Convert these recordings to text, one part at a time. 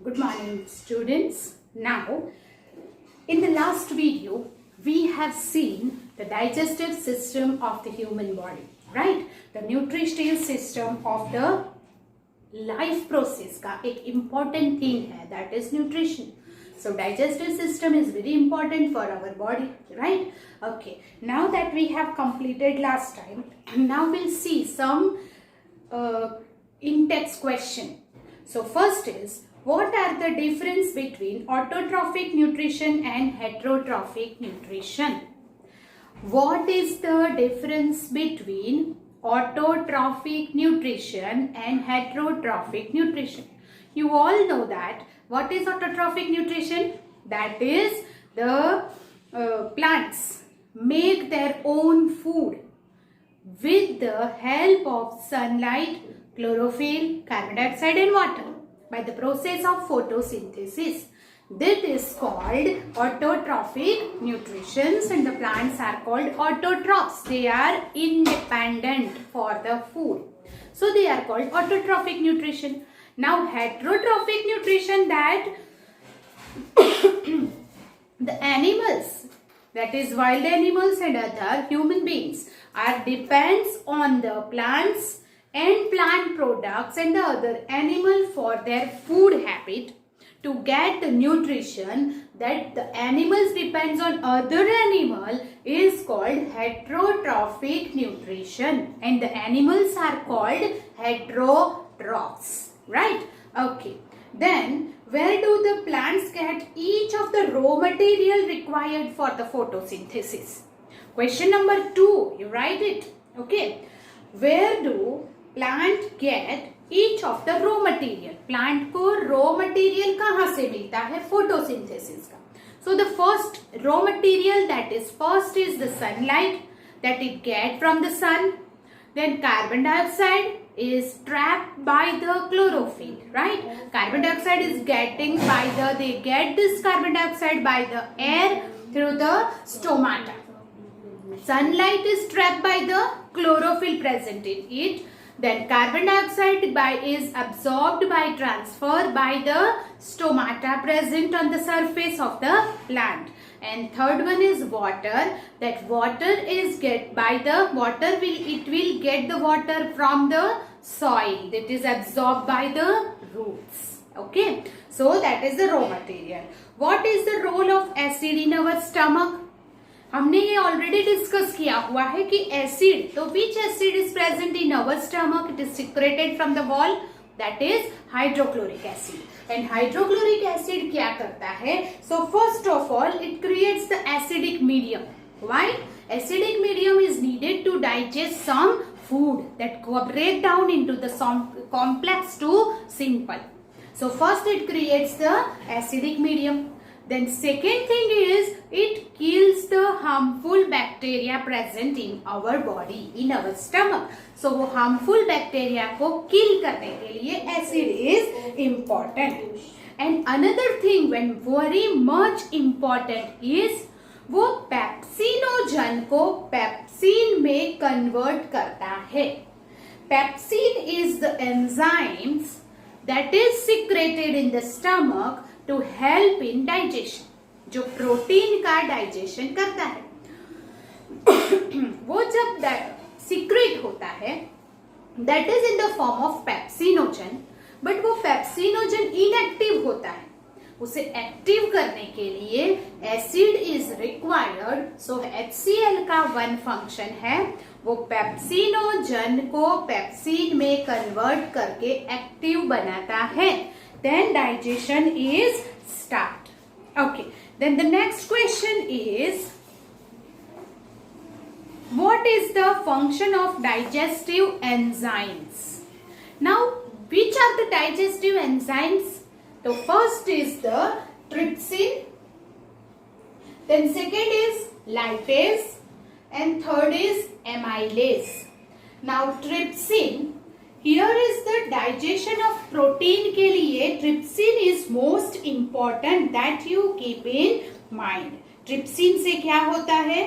Good morning, students. Now, in the last video, we have seen the digestive system of the human body, right? The nutritional system of the life process का एक important thing है, that is nutrition. So, digestive system is very important for our body, right? Okay. Now that we have completed last time, now we'll see some in-text question. So, first is, what are the difference between autotrophic nutrition and heterotrophic nutrition? What is the difference between autotrophic nutrition and heterotrophic nutrition? You all know that. What is autotrophic nutrition? That is the plants make their own food with the help of sunlight, chlorophyll, carbon dioxide and water by the process of photosynthesis. That is called autotrophic nutrition, and the plants are called autotrophs. They are independent for the food. So they are called autotrophic nutrition. Now heterotrophic nutrition, that the animals, that is wild animals and other human beings, are depends on the plants and plant products and the other animal for their food habit to get the nutrition that the animals depends on other animal is called heterotrophic nutrition, and the animals are called heterotrophs, right? Okay. Then where do the plants get each of the raw material required for the photosynthesis? Question number 2, you write it. Okay. Where do plant get each of the raw material? Plant को raw material कहाँ से मिलता है? Photosynthesis का. So the first raw material, that is first is the sunlight that it get from the sun. Then carbon dioxide is trapped by the chlorophyll, right? Carbon dioxide is getting by the, they get this carbon dioxide by the air through the stomata. Sunlight is trapped by the chlorophyll present in it. Then carbon dioxide is absorbed by transfer by the stomata present on the surface of the plant. And third one is water. That water is get by the water it will get the water from the soil, that is absorbed by the roots. Okay. So that is the raw material. What is the role of acid in our stomach? हमने ये already discuss किया हुआ है कि acid, तो which acid is present in our stomach? It is secreted from the wall, that is hydrochloric acid. And hydrochloric acid क्या करता है? So first of all it creates the acidic medium. Why? Acidic medium is needed to digest some food that break down into the complex to simple. So first it creates the acidic medium. Then second thing is it kills the harmful bacteria present in our body, in our stomach. So वो harmful bacteria को kill करने के लिए acid is important. And another thing when very much important is वो pepsinogen को pepsin में convert करता है. Pepsin is the enzymes that is secreted in the stomach to help in digestion, जो प्रोटीन का डाइजेशन करता है. वो जब सीक्रेट होता है, that is in the form of pepsinogen, but वो पेप्सिनोजन इनएक्टिव होता है. उसे एक्टिव करने के लिए acid is required. So HCl का वन फंक्शन है, वो पेप्सिनोजन को पेप्सिन में कन्वर्ट करके एक्टिव बनाता है. Then digestion is start. Okay. Then the next question is, what is the function of digestive enzymes? Now, which are the digestive enzymes? So first is the trypsin, then second is lipase, and third is amylase. Now trypsin, here is the digestion of protein के लिए trypsin is most important, that you keep in mind. Trypsin से क्या होता है?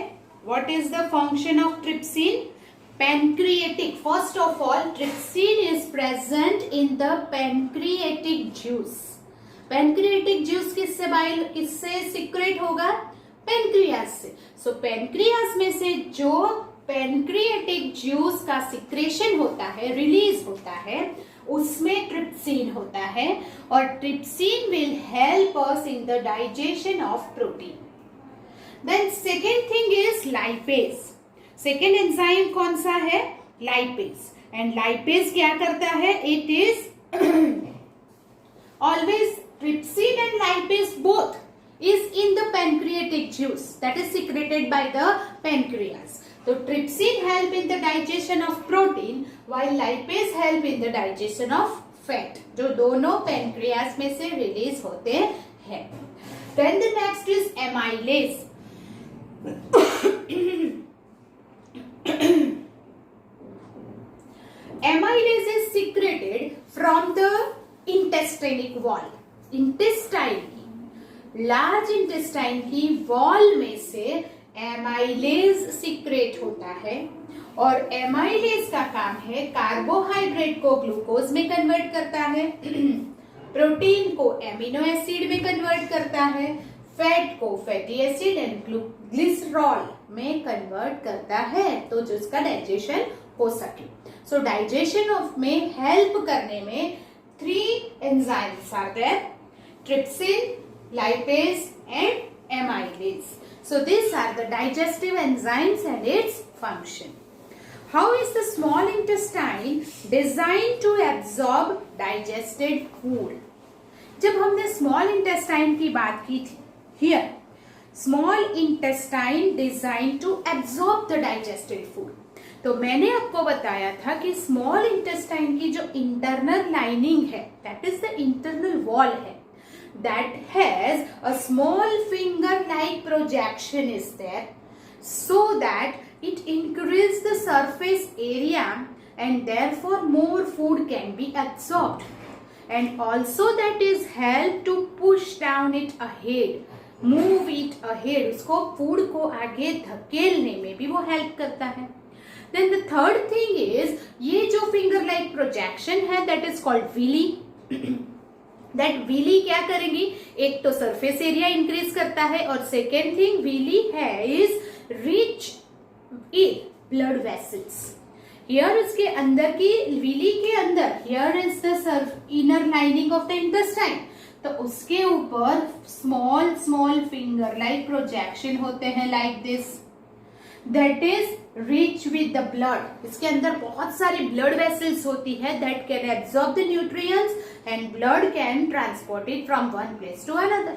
What is the function of trypsin? Pancreatic. First of all, trypsin is present in the pancreatic juice. Pancreatic juice किससे secrete होगा? Pancreas से। सो pancreas में से जो पैनक्रिएटिक जूस का सिक्रेशन होता है, रिलीज होता है, उसमें ट्रिप्सिन होता है और trypsin will help us in the digestion of protein. Then second thing is lipase. Second enzyme कौन सा है? लाइपेज। एंड लाइपेज क्या करता है? It is always trypsin and lipase both is in the pancreatic juice that is secreted by the pancreas. So trypsin help in the digestion of protein while lipase help in the digestion of fat, जो दोनों pancreas में से release होते हैं. Then the next is amylase. Amylase is secreted from the intestinal wall. Intestine की, large intestine की wall में से एमाइलेज सीक्रेट होता है और एमाइलेज का काम है कार्बोहाइड्रेट को ग्लूकोज में कन्वर्ट करता है, प्रोटीन को एमिनो एसिड में कन्वर्ट करता है, फैट को फैटी एसिड एंड ग्लिसरॉल में कन्वर्ट करता है, तो जिसका डाइजेशन हो सके। सो डाइजेशन ऑफ में हेल्प करने में 3 enzymes are there: trypsin, lipase and amylase. So these are the digestive enzymes and its function. How is the small intestine designed to absorb digested food? जब हमने small intestine की बात की थी, here small intestine designed to absorb the digested food. तो मैंने आपको बताया था कि स्मॉल इंटेस्टाइन की जो इंटरनल लाइनिंग है, that is the internal wall है, that has a small finger like projection is there so that it increase the surface area and therefore more food can be absorbed and also that is help to push down it ahead, move it ahead, उसको food को आगे धकेलने में भी वो help करता है। Then the third thing is ये जो finger like projection है that is called villi. That villi क्या करेंगी? एक तो surface area increase करता है और second thing villi है is rich in blood vessels. Here इसके अंदर की villi के अंदर here is the inner lining of the intestine. तो उसके ऊपर small finger like projection होते हैं like this. That is rich with the blood. इसके अंदर बहुत सारी blood vessels होती है that can absorb the nutrients and blood can transport it from one place to another.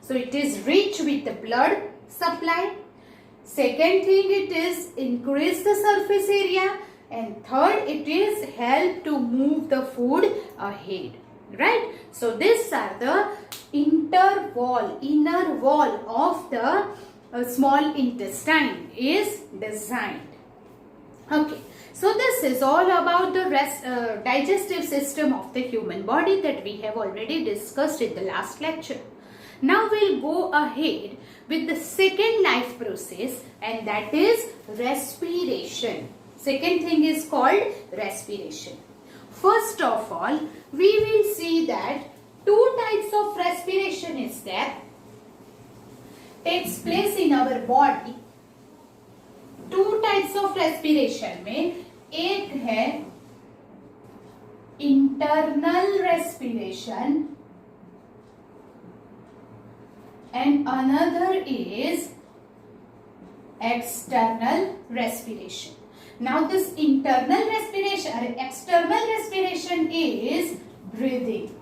So it is rich with the blood supply. Second thing, it is increase the surface area, and third, it is help to move the food ahead. Right? So these are the inner wall of the small intestine is designed. Okay, so this is all about the digestive system of the human body that we have already discussed in the last lecture. Now we'll go ahead with the second life process, and that is respiration. Second thing is called respiration. First of all, we will see that 2 types of respiration is there. Takes place in our body. 2 types of respiration में एक है internal respiration and another is external respiration. Now this internal respiration, external respiration is breathing.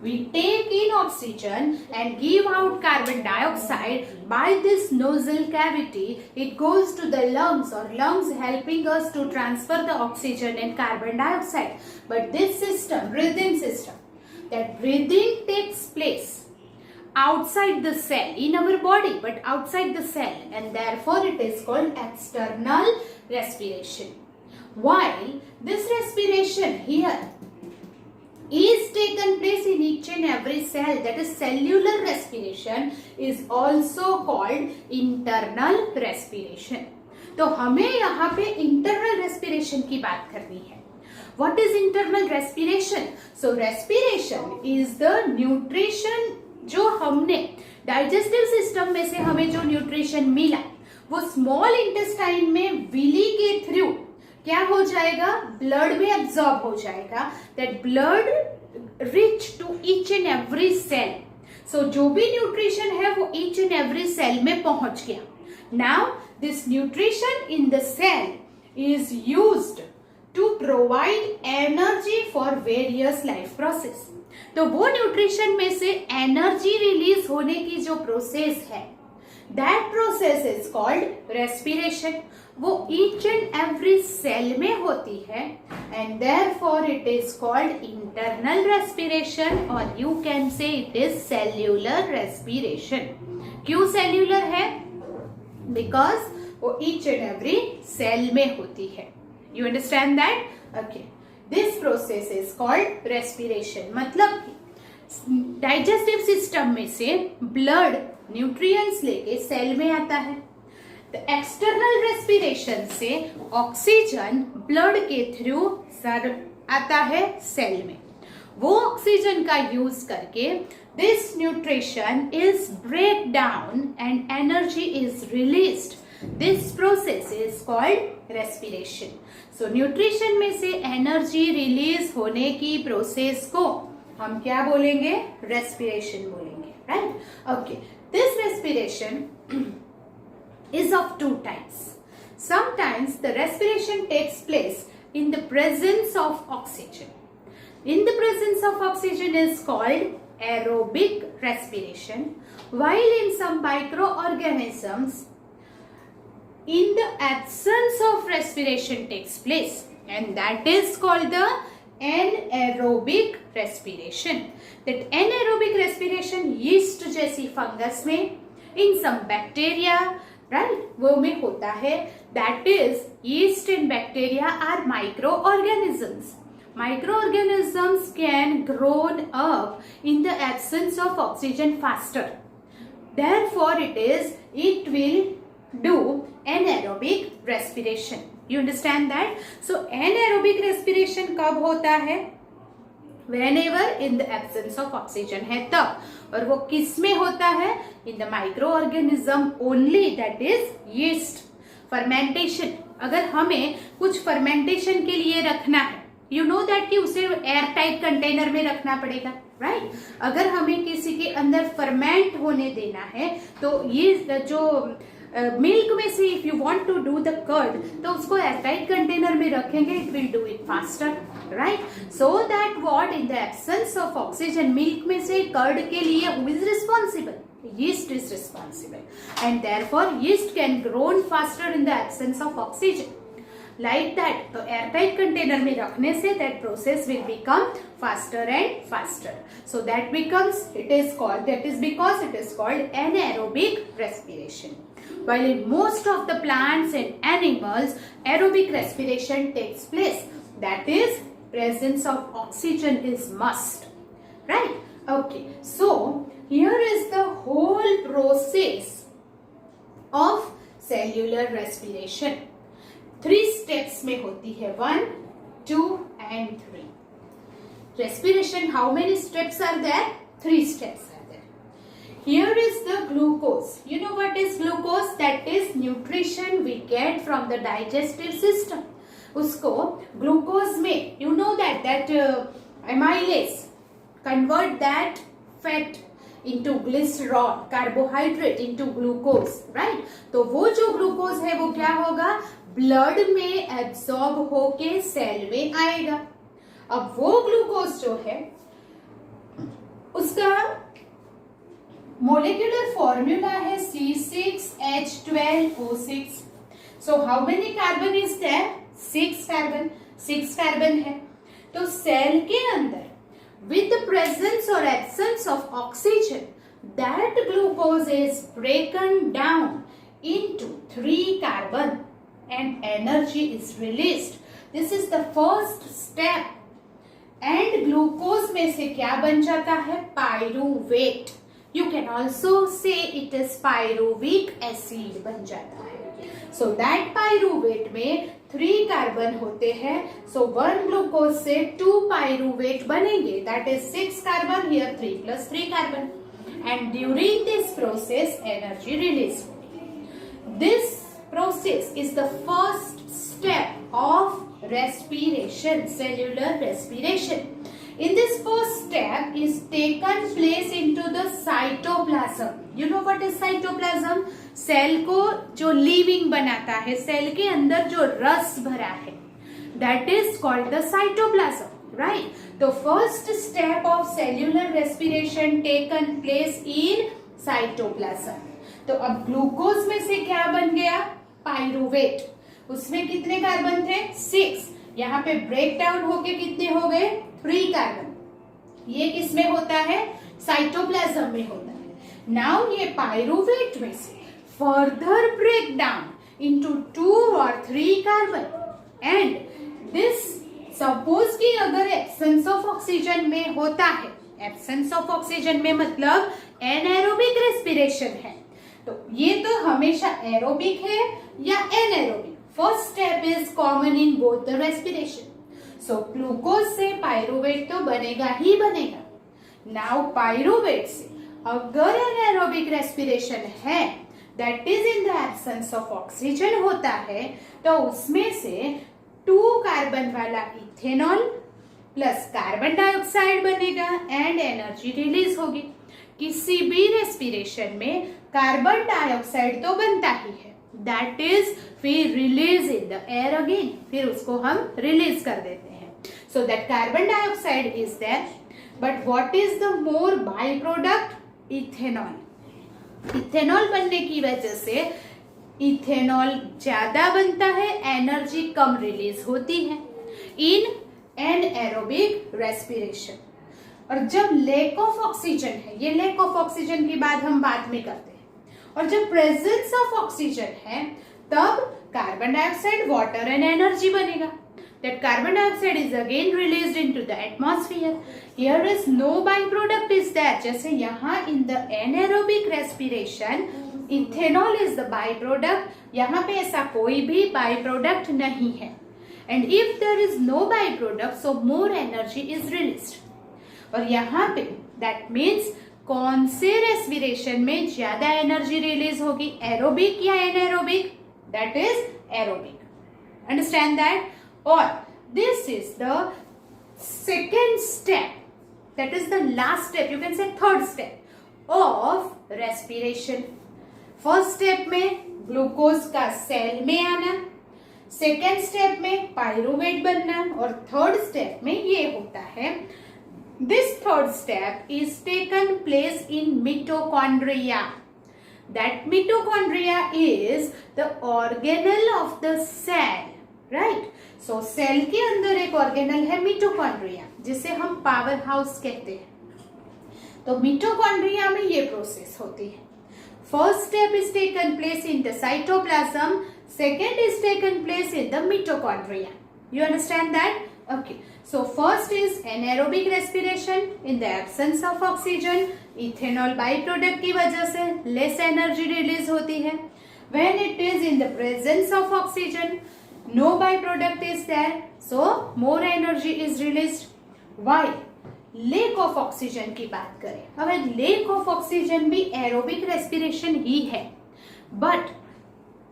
We take in oxygen and give out carbon dioxide by this nasal cavity. It goes to the lungs, or lungs helping us to transfer the oxygen and carbon dioxide. But this system, breathing system, that breathing takes place outside the cell in our body, but outside the cell, and therefore it is called external respiration. While this respiration here is taken place in each and every cell, that is cellular respiration, is also called internal respiration. तो हमें यहाँ पे internal respiration की बात करनी है. What is internal respiration? respiration. So respiration is the nutrition जो हमने डाइजेस्टिव सिस्टम में से हमें जो न्यूट्रिशन मिला वो स्मॉल इंटेस्टाइन में विली के थ्रू क्या हो जाएगा, ब्लड में एब्जॉर्ब हो जाएगा. That blood reach to each and every cell. So जो भी न्यूट्रिशन है वो ईच एंड एवरी सेल में पहुंच गया. Now this nutrition in the cell is used to provide energy for various life process. तो वो न्यूट्रिशन में से एनर्जी रिलीज होने की जो प्रोसेस है, that process is called respiration. वो ईच एंड एवरी सेल में होती है and therefore it is called internal respiration और you can say it is cellular respiration. क्यों सेल्यूलर है? बिकॉज वो ईच एंड एवरी सेल में होती है. You understand that? Okay. This process is called respiration. मतलब डाइजेस्टिव सिस्टम में से ब्लड न्यूट्रिएंट्स लेके सेल में आता है. तो एक्सटर्नल रेस्पिरेशन से ऑक्सीजन ब्लड के थ्रू आता है सेल में. वो ऑक्सीजन का यूज करके this nutrition is break down and energy is released. This process is called respiration. So nutrition में से एनर्जी रिलीज होने की प्रोसेस को हम क्या बोलेंगे? रेस्पिरेशन बोलेंगे. Right? Okay. This respiration is of two types. Sometimes the respiration takes place in the presence of oxygen. In the presence of oxygen is called aerobic respiration, while in some microorganisms in the absence of respiration takes place, and that is called the anaerobic respiration. That anaerobic respiration yeast जैसी fungus में, in some bacteria, right, वो में होता है. That is yeast and bacteria are microorganisms. Microorganisms can grown up in the absence of oxygen faster. Therefore, it will do anaerobic respiration. You understand that? So, anaerobic respiration कब होता है? Whenever in the absence of oxygen है तब. और वो किस में होता है? In the micro organism only, that is yeast. Fermentation, अगर हमें कुछ फर्मेंटेशन के लिए रखना है, यू नो दैट कि उसे एयर टाइट कंटेनर में रखना पड़ेगा. राइट? अगर हमें किसी के अंदर फर्मेंट होने देना है तो ये जो मिल्क में से if you want to do the curd तो उसको एयरटाइट कंटेनर में रखेंगे, it will do it faster. Right? So that what, in the absence of oxygen, milk में से कर्ड के लिए who is responsible? yeast is responsible, and therefore yeast can grow faster in the absence of oxygen. Like that, तो airtight container में रखने से that process will become faster and faster. So that becomes, that is because it is called anaerobic respiration. While in most of the plants and animals, aerobic respiration takes place. That is, presence of oxygen is must. Right? Okay. So here is the whole process of cellular respiration. 3 steps में होती है, 1, 2 and 3. Respiration, how many steps are there? 3 steps are there. Here is the glucose. You know what is glucose? That is nutrition we get from the digestive system. उसको glucose में, you know that amylase convert that fat into glycerol, carbohydrate into glucose, right? तो वो जो glucose है वो क्या होगा? Blood में एब्सॉर्ब होके सेल में आएगा. अब वो ग्लूकोज जो है उसका मोलिकुलर फॉर्मूला है C6H12O6. So how many carbon is there? 6 carbon. 6 carbon है. तो सेल के अंदर with the presence or absence of oxygen, that glucose is broken down into 3 carbon and energy is released. This is the first step. And glucose में से क्या बन जाता है? Pyruvate. You can also say it is pyruvic acid बन जाता है. So that pyruvate में 3 कार्बन होते हैं, सो 1 ग्लूकोज से 2 पाइरूवेट बनेंगे, that is 6 carbon, here 3 + 3 carbon, and during this process energy release होगी। This process is the first step of respiration, cellular respiration. In this first step is taken place into the cytoplasm. You know what is cytoplasm? Cell को जो living बनाता है, cell के अंदर जो रस भरा है, that is called the cytoplasm, right? तो first step of cellular respiration taken place in cytoplasm. तो अब ग्लूकोज में से क्या बन गया? पाइरूवेट। उसमें कितने कार्बन थे? 6। यहाँ पे ब्रेक डाउन होके कितने हो गए? 3 कार्बन। ये किसमें होता है? साइटोप्लाज्म में होता है। नाउ ये पाइरूवेट में से further break down into 2 or 3 carbon, and this suppose कि अगर एब्सेंस ऑफ ऑक्सीजन में होता है, एब्सेंस ऑफ ऑक्सीजन में मतलब एनारोबिक रेस्पिरेशन है, तो ये तो हमेशा एरोबिक है या anaerobic. First step is common in both the respiration, so glucose से पाइरूवेट तो बनेगा ही बनेगा। नाउ पाइरूवेट से अगर एनारोबिक रेस्पिरेशन है, that is in the absence of oxygen होता है, तो उसमें से 2 कार्बन वाला इथेनॉल प्लस कार्बन डाइऑक्साइड बनेगा एंड एनर्जी रिलीज होगी। किसी भी रेस्पिरेशन में कार्बन डाइऑक्साइड तो बनता ही है, दैट इज फिर release in the air again, फिर उसको हम रिलीज कर देते हैं। So that carbon dioxide is there, but what is the more by product? Ethanol. Ethanol बनने की वजह से इथेनॉल ज्यादा बनता है, एनर्जी कम रिलीज होती है इन एनएरोबिक रेस्पिरेशन। और जब लेक ऑफ ऑक्सीजन है, ये लेक ऑफ ऑक्सीजन की बात हम बाद में करते हैं, और जब प्रेजेंस ऑफ ऑक्सीजन है तब carbon dioxide, water and energy बनेगा। That carbon dioxide is again released into the atmosphere. Here is no byproduct is that, जैसे यहाँ in the anaerobic respiration ethanol is the byproduct, यहाँ पे ऐसा कोई भी बाई प्रोडक्ट नहीं है। And if there is no byproduct, so more energy is released. और यहाँ पे दैट मीन्स कौन से रेस्पिरेशन में ज्यादा एनर्जी रिलीज होगी, एरोबिक या anaerobic? That is aerobic. Understand that? और this is the second step, that is the last step, you can say third step of respiration. First step में glucose का cell में आना, second step में pyruvate बनना, और third step में ये होता है। This third step is taken place in mitochondria. That mitochondria is the organelle of the cell, right? So cell के अंदर एक organelle है mitochondria, जिसे हम पावर हाउस कहते हैं। तो mitochondria में ये प्रोसेस होती है। First step is taken place in the cytoplasm. Second is taken place in the mitochondria. You understand that? Okay. So first is anaerobic respiration in the absence of oxygen. Ethanol byproduct की वजह से less energy release होती है. When it is in the presence of oxygen, no byproduct is there, so more energy is released. Why? Lack of oxygen की बात करें, अब lack of oxygen भी aerobic respiration ही है, but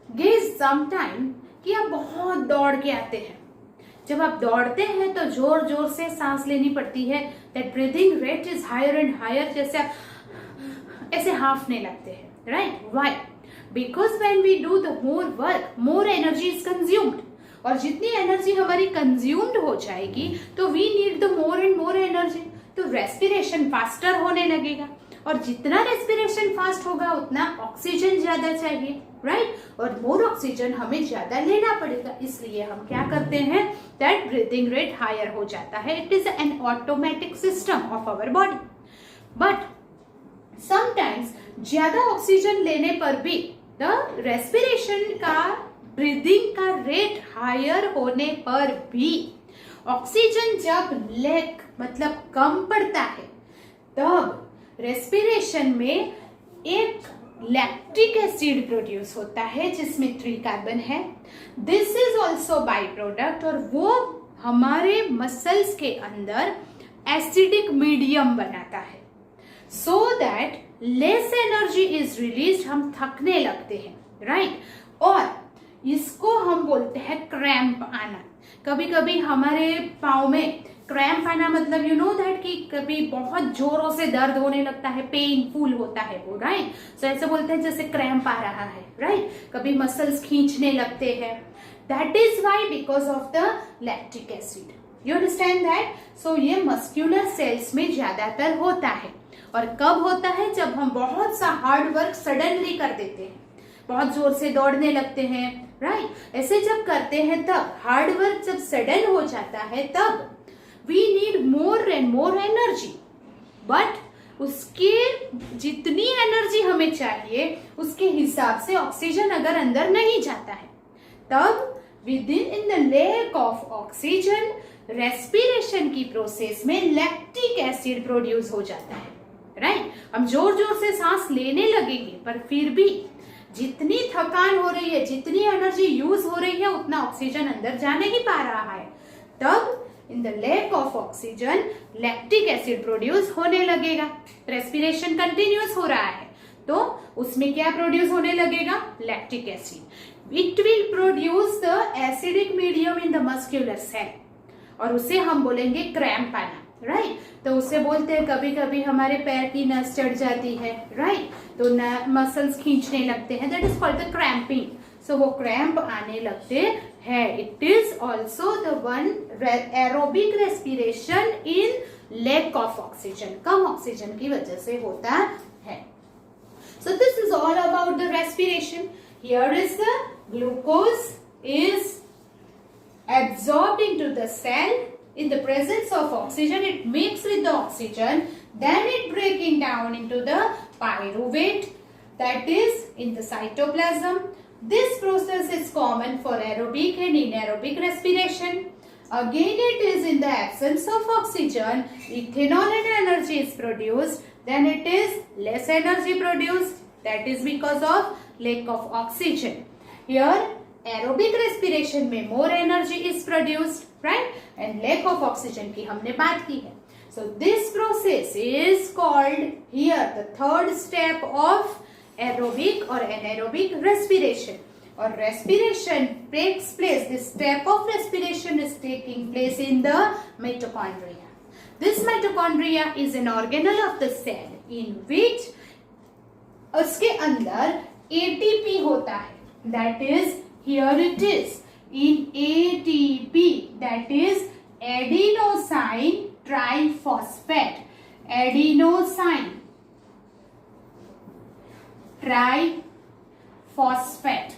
guess sometime कि आप बहुत दौड़ के आते हैं, जब आप दौड़ते हैं तो जोर जोर से सांस लेनी पड़ती है, that breathing rate is higher and higher, जैसे आप ऐसे हाफने लगते हैं, right? Why? Because when we do the more work, more energy is consumed, और जितनी एनर्जी हमारी कंज्यूम्ड हो जाएगी तो we need the more and more energy, तो रेस्पिरेशन फास्टर होने लगेगा, और जितना रेस्पिरेशन फास्ट होगा उतना ऑक्सीजन ज्यादा चाहिए, राइट? और मोर ऑक्सीजन हमें ज्यादा लेना पड़ेगा, इसलिए हम क्या करते हैं, दैट ब्रीथिंग रेट हायर हो जाता है। It is an automatic system of our body, but sometimes ज्यादा ऑक्सीजन लेने पर भी द रेस्पिरेशन का, ब्रीदिंग का रेट हायर होने पर भी ऑक्सीजन जब लैक मतलब कम पड़ता है, तब रेस्पिरेशन में एक लैक्टिक एसिड प्रोड्यूस होता है जिसमें 3 कार्बन है। This is also by product, और वो हमारे मसल्स के अंदर एसिडिक मीडियम बनाता है, so that less energy is release, हम थकने लगते हैं, राइट। और इसको हम बोलते हैं क्रैम्प आना। कभी कभी हमारे पाँव में क्रैम्प आना मतलब यू नो दैट कि कभी बहुत जोरों से दर्द होने लगता है, पेनफुल होता है वो, राइट। सो ऐसे बोलते हैं जैसे क्रैम्प आ रहा है, राइट। कभी मसल्स खींचने लगते हैं, that is why because of the lactic acid. You understand that. So ये मस्क्यूलर सेल्स में ज्यादातर होता है। और कब होता है? जब हम बहुत सा हार्ड वर्क सडनली कर देते हैं, बहुत जोर से दौड़ने लगते हैं, राइट। ऐसे जब करते हैं तब हार्ड वर्क जब सडन हो जाता है तब we need more and more energy, but उसके जितनी एनर्जी हमें चाहिए उसके हिसाब से ऑक्सीजन अगर अंदर नहीं जाता है तब within the lack of oxygen respiration की प्रोसेस में लैक्टिक एसिड प्रोड्यूस हो जाता है, राइट। हम जोर जोर से सांस लेने लगेंगे पर फिर भी जितनी थकान हो रही है, जितनी एनर्जी यूज हो रही है, उतना ऑक्सीजन अंदर जा नहीं पा रहा है, तब in the lack of oxygen lactic acid produce होने लगेगा। रेस्पिरेशन कंटिन्यूस हो रहा है तो उसमें क्या प्रोड्यूस होने लगेगा? Lactic acid. It will produce the acidic medium in the muscular cell, और उसे हम बोलेंगे क्रैम्प आना, राइट। तो उसे बोलते हैं कभी कभी हमारे पैर की नस चढ़ जाती है, राइट, तो मसल्स खींचने लगते हैं, that is called the cramping. So वो क्रैम्प आने लगते हैं। It is also the anaerobic respiration in lack of oxygen, कम ऑक्सीजन की वजह से होता है। So this is all about the respiration. Here is the glucose is absorbed into the cell in the presence of oxygen. It mixes with the oxygen, then it breaking down into the pyruvate, that is in the cytoplasm. This process is common for aerobic and anaerobic respiration. Again, it is in the absence of oxygen, ethanol and energy is produced, then it is less energy produced, that is because of lack of oxygen. Here aerobic respiration में more energy is produced, right, and lack of oxygen की हमने बात की है। So this process is called here the third step of aerobic और anaerobic respiration. और respiration takes place, this step of respiration is taking place in the mitochondria. This mitochondria is an organelle of the cell in which उसके अंदर ATP होता है, that is here it is in ATP, that is adenosine triphosphate. Adenosine triphosphate.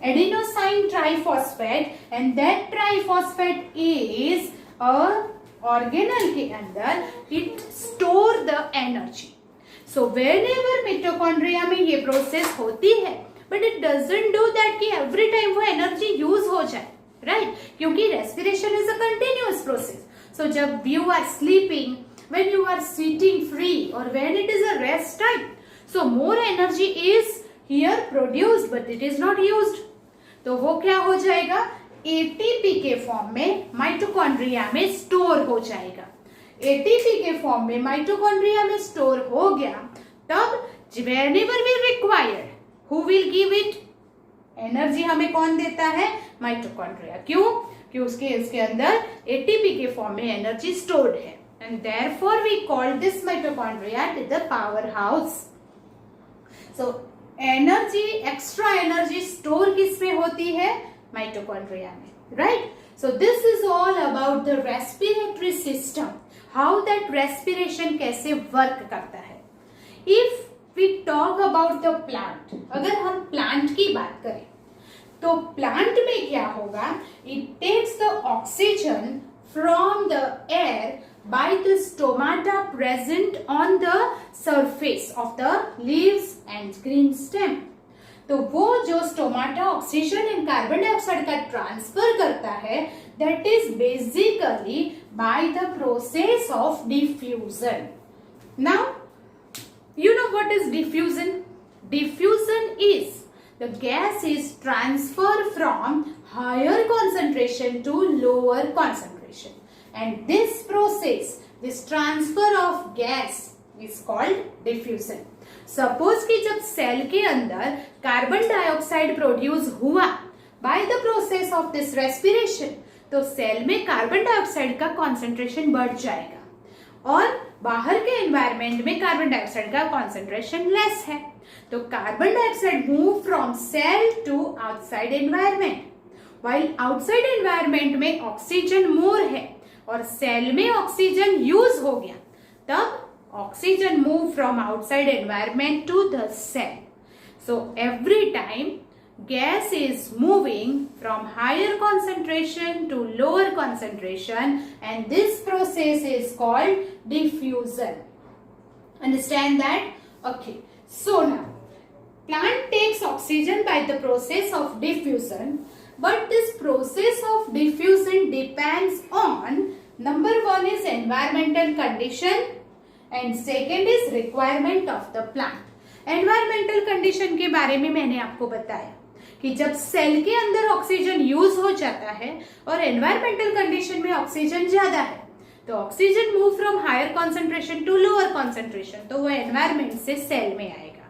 Adenosine triphosphate, and that triphosphate is a organelle के अंदर it store the energy. So whenever mitochondria में ये process होती है, but it doesn't do that कि every time वो energy use हो जाए, right? क्योंकि respiration is a continuous process. So जब you are sleeping, when you are sitting free, or when it is a rest time, so more energy is here produced, but it is not used. तो वो क्या हो जाएगा? ATP के form में mitochondria में store हो जाएगा। एटीपी के फॉर्म में माइटोकॉन्ड्रिया में स्टोर हो गया, तब whenever we required, who will give it? Energy हमें कौन देता है? माइटोकॉन्ड्रिया। क्यों? क्योंकि इसके अंदर एटीपी के फॉर्म में एनर्जी स्टोर्ड है, and therefore we call this mitochondria the powerhouse. So energy, extra energy store किसमें होती है? माइटोकॉन्ड्रिया में, right. So this is all about the respiratory system. How that respiration कैसे वर्क करता है। If we talk about the plant, अगर हम plant की बात करें तो प्लांट में क्या होगा? It takes the oxygen from the air by the stomata present on the surface of the leaves and green stem. तो वो जो stomata oxygen and carbon dioxide का ट्रांसफर करता है, that is basically bye the process of diffusion. Now You know what is diffusion? Diffusion is the gas is transferred from higher concentration to lower concentration, and this process, this transfer of gas is called diffusion. Suppose कि जब cell के अंदर carbon dioxide produce हुआ by the process of this respiration, तो cell में carbon dioxide का concentration बढ़ जाएगा और बाहर के एनवायरमेंट में कार्बन डाइऑक्साइड का कॉन्सेंट्रेशन लेस है, तो carbon dioxide move from cell to outside environment. While outside environment में ऑक्सीजन मोर है और सेल में ऑक्सीजन यूज हो गया, तब oxygen move from outside environment to the cell. So every time gas is moving from higher concentration to lower concentration, and this process is called diffusion. Understand that? Okay. So now, plant takes oxygen by the process of diffusion, but this process of diffusion depends on, number one is environmental condition and second is requirement of the plant. Environmental condition के बारे में मैंने आपको बताया कि जब cell के अंदर ऑक्सीजन यूज हो जाता है और एनवायरमेंटल कंडीशन में ऑक्सीजन ज्यादा है, तो oxygen move from higher concentration to lower concentration, तो वो एनवायरमेंट से सेल में आएगा.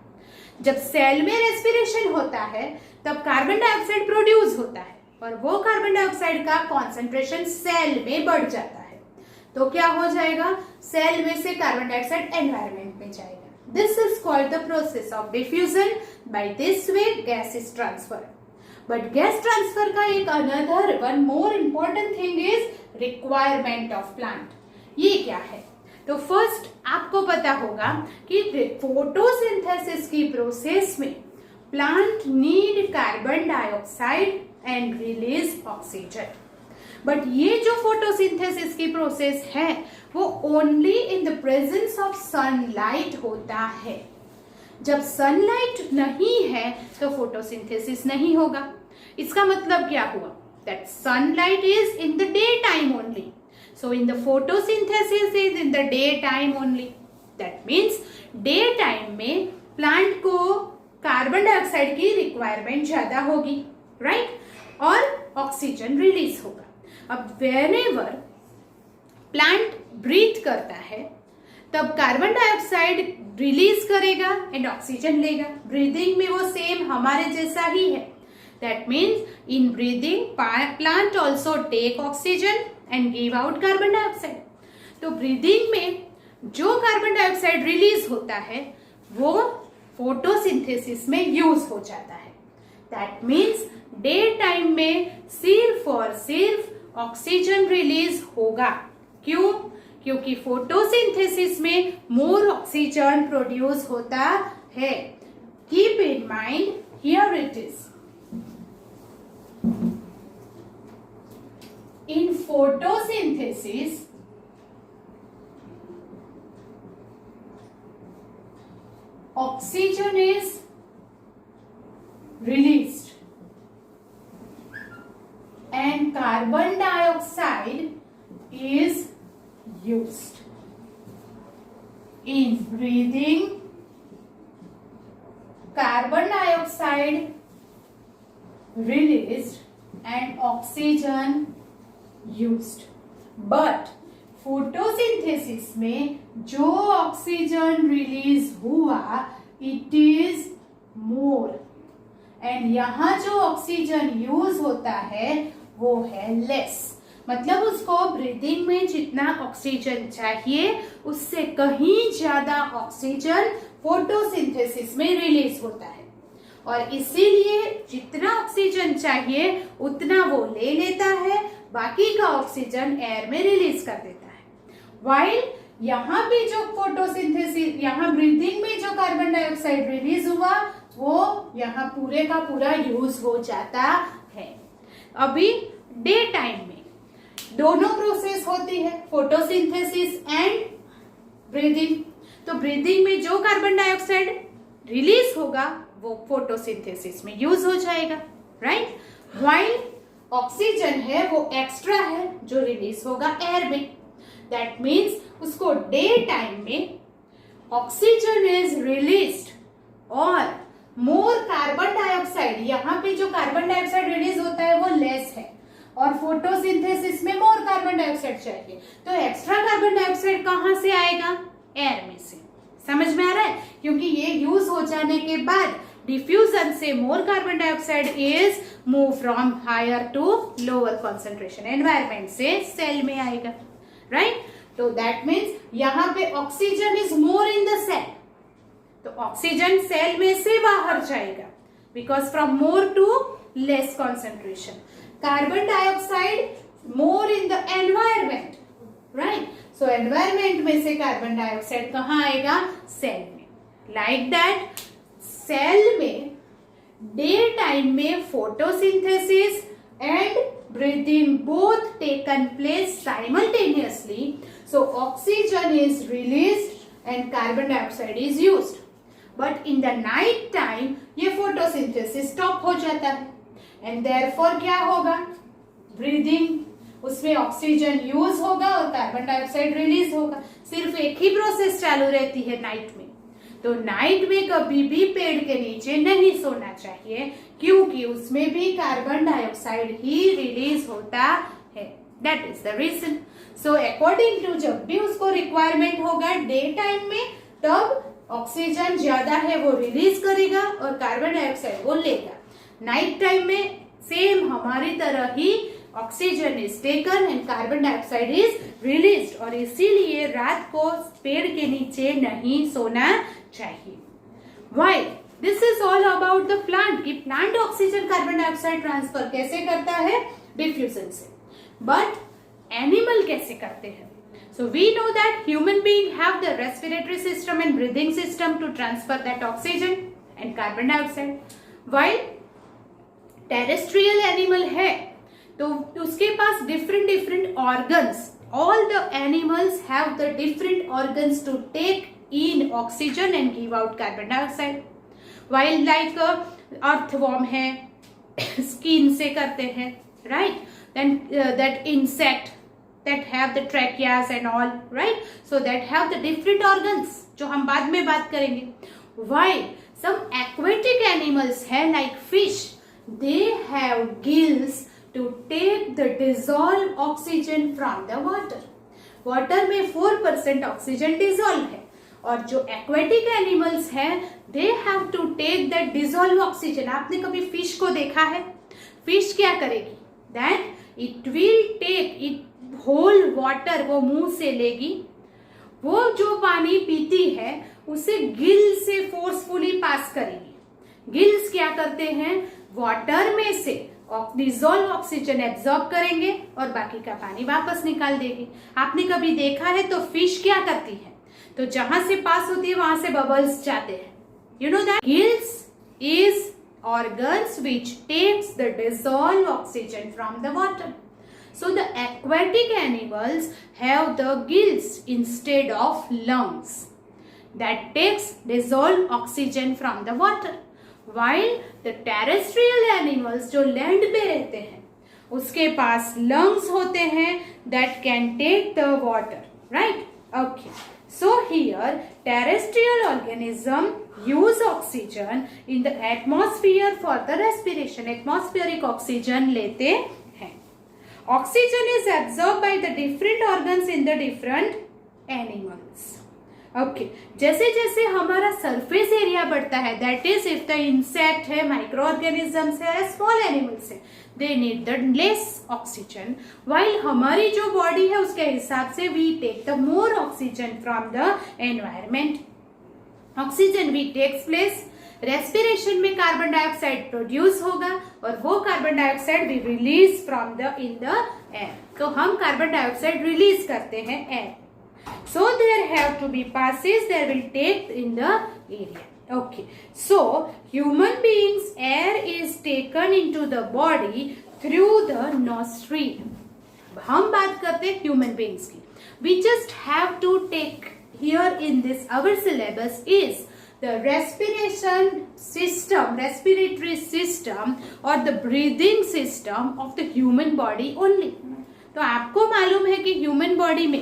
जब सेल में रेस्पिरेशन होता है तब कार्बन डाइऑक्साइड प्रोड्यूस होता है और वो कार्बन डाइऑक्साइड का कॉन्सेंट्रेशन सेल में बढ़ जाता है, तो क्या हो जाएगा, सेल में से कार्बन डाइऑक्साइड एनवायरमेंट में जाएगा. This is called the process of diffusion. By this way, gas is transferred. But gas transfer का एक another one more important thing is requirement of plant. ये क्या है? तो first आपको पता होगा कि photosynthesis की process में plant need carbon dioxide and release oxygen. But ये जो फोटोसिंथेसिस की प्रोसेस है वो only in the presence of sunlight होता है. जब सनलाइट नहीं है तो फोटोसिंथेसिस नहीं होगा. इसका मतलब क्या हुआ, that sunlight is in the day time only, so in the photosynthesis is in the day time only. That means day time में प्लांट को कार्बन डाइऑक्साइड की रिक्वायरमेंट ज्यादा होगी, राइट, और ऑक्सीजन रिलीज होगा. अब whenever प्लांट ब्रीथ करता है तब कार्बन डाइऑक्साइड रिलीज करेगा एंड ऑक्सीजन लेगा. ब्रीदिंग में वो सेम हमारे जैसा ही है. That means in breathing plant also take oxygen and give out carbon dioxide. तो ब्रीदिंग में जो कार्बन डाइऑक्साइड रिलीज होता है वो फोटोसिंथेसिस में यूज हो जाता है. दैट मीन्स डे टाइम में सिर्फ और सिर्फ ऑक्सीजन रिलीज होगा. क्यों? क्योंकि फोटोसिंथेसिस में मोर ऑक्सीजन प्रोड्यूस होता है. Keep in mind, here it is, in photosynthesis oxygen is released and carbon dioxide is used. In breathing, carbon dioxide released and oxygen used. But photosynthesis में जो oxygen release हुआ it is more, and यहाँ जो oxygen use होता है वो है less. मतलब उसको ब्रीदिंग में जितना ऑक्सीजन चाहिए उससे कहीं ज्यादा ऑक्सीजन फोटोसिंथेसिस में रिलीज होता है, और इसीलिए जितना ऑक्सीजन चाहिए उतना वो ले लेता है, बाकी का ऑक्सीजन एयर में रिलीज कर देता है. वाइल यहाँ भी जो फोटोसिंथेसिस, यहाँ ब्रीदिंग में जो कार्बन डाइऑक्साइड रिलीज हुआ वो यहाँ पूरे का पूरा यूज हो जाता है. अभी डे टाइम में दोनों प्रोसेस होती है, फोटोसिंथेसिस एंड ब्रीदिंग. तो ब्रीदिंग में जो कार्बन डाइऑक्साइड रिलीज होगा वो फोटोसिंथेसिस में यूज हो जाएगा, राइट. वाइल ऑक्सीजन है वो एक्स्ट्रा है जो रिलीज होगा एयर में. दैट मीन्स उसको डे टाइम में ऑक्सीजन इज रिलीज्ड और मोर कार्बन डाइऑक्साइड, यहाँ पे जो कार्बन डाइऑक्साइड रिलीज होता है वो लेस है और फोटोसिंथेसिस में मोर कार्बन डाइऑक्साइड चाहिए, तो एक्स्ट्रा कार्बन डाइऑक्साइड कहाँ से आएगा? एयर में से। समझ में आ रहा है? क्योंकि ये यूज हो जाने के बाद डिफ्यूजन से more carbon dioxide is move from higher to lower concentration, environment से सेल में आएगा, राइट? तो दैट मीन्स यहाँ पे oxygen is more in the cell, तो ऑक्सीजन सेल में से बाहर जाएगा because from more to less concentration, carbon dioxide more in the environment, right? So environment में से कार्बन डाइऑक्साइड कहाँ आएगा? सेल में। लाइक दैट सेल में डे टाइम में photosynthesis and breathing both taken place simultaneously, so oxygen is released and carbon dioxide is used, but in the night time ये photosynthesis stop हो जाता है and therefore क्या होगा? breathing, उसमें oxygen use होगा और कार्बन डाइऑक्साइड रिलीज होगा, सिर्फ एक ही प्रोसेस चालू रहती है नाइट में। तो नाइट में कभी भी पेड़ के नीचे नहीं सोना चाहिए क्योंकि उसमें भी कार्बन डाइऑक्साइड ही रिलीज होता है, that is the reason. So according to जब भी उसको रिक्वायरमेंट होगा डे टाइम में, तब ऑक्सीजन ज्यादा है वो रिलीज करेगा और कार्बन डाइऑक्साइड वो लेगा। नाइट टाइम में सेम हमारी तरह ही oxygen is taken and carbon dioxide is released, और इसीलिए रात को पेड़ के नीचे नहीं सोना चाहिए। Why? This is all about the plant, कि plant oxygen carbon dioxide transfer कैसे करता है? डिफ्यूजन से। बट एनिमल कैसे करते हैं? So we know that human being have the respiratory system and breathing system to transfer that oxygen and carbon dioxide, while terrestrial animal है तो उसके पास different organs. All the animals have the different organs to take in oxygen and give out carbon dioxide. While like earthworm है skin से करते हैं, right? Then that insect that have the tracheas and all, right? So that have the different organs जो हम बाद में बात करेंगे. While some aquatic animals है like fish, they have gills to take the dissolved oxygen from the water. Water में 4% oxygen dissolve है और जो एक्वेटिक एनिमल्स हैं they have to take that dissolve oxygen. आपने कभी फिश को देखा है? फिश क्या करेगी? That it will take it whole water, वो मुंह से लेगी, वो जो पानी पीती है उसे गिल से फोर्सफुली पास करेगी। गिल्स क्या करते हैं? वाटर में से डिजोल्व ऑक्सीजन एब्जॉर्ब करेंगे और बाकी का पानी वापस निकाल देगी। आपने कभी देखा है तो फिश क्या करती है? तो जहां से पास होती है वहां से बबल्स जाते हैं। You know that gills is organs which takes the dissolved oxygen from the water. So the aquatic animals have the gills instead of lungs that takes dissolved oxygen from the water. While the terrestrial animals जो land पे रहते हैं उसके पास lungs होते हैं that can take the water, right? Okay. So here terrestrial organism use oxygen in the atmosphere for the respiration. Atmospheric oxygen लेते हैं. Oxygen is absorbed by the different organs in the different animals. Okay. जैसे जैसे हमारा surface area बढ़ता है, that is if the insect है, micro organisms है, small animals है, they need the less oxygen, while हमारी जो बॉडी है उसके हिसाब से we take the more oxygen from the environment. Oxygen we takes place, respiration में कार्बन डाइऑक्साइड प्रोड्यूस होगा और वो carbon dioxide we release from the in the air. तो हम कार्बन डाइऑक्साइड रिलीज करते हैं air. So there have to be passes that will take in the area. Okay. So human beings air is taken into the body through the nostril. हम बात करते हैं human beings की. We just have to take here in this our syllabus is the respiration system, respiratory system or the breathing system of the human body only. तो आपको मालूम है कि human body में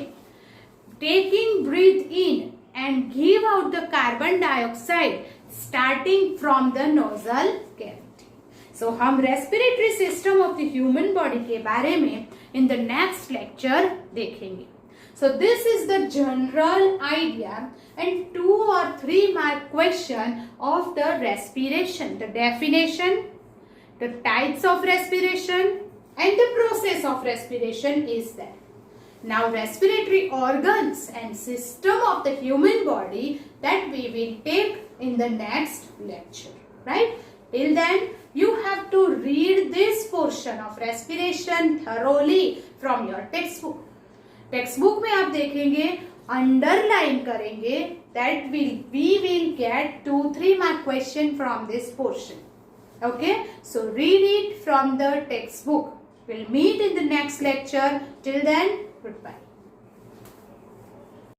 taking breath in and give out the carbon dioxide starting from the nozzle cavity. So हम respiratory system of the human body के बारे में in the next lecture देखेंगे. So this is the general idea and 2 or 3 mark question of the respiration, the definition, the types of respiration and the process of respiration is there. Now respiratory organs and system of the human body that we will take in the next lecture, right? Till then you have to read this portion of respiration thoroughly from your textbook. Textbook में आप देखेंगे, underline करेंगे that we will get 2-3 mark question from this portion. Okay, so read it from the textbook. We'll meet in the next lecture. Till then, goodbye.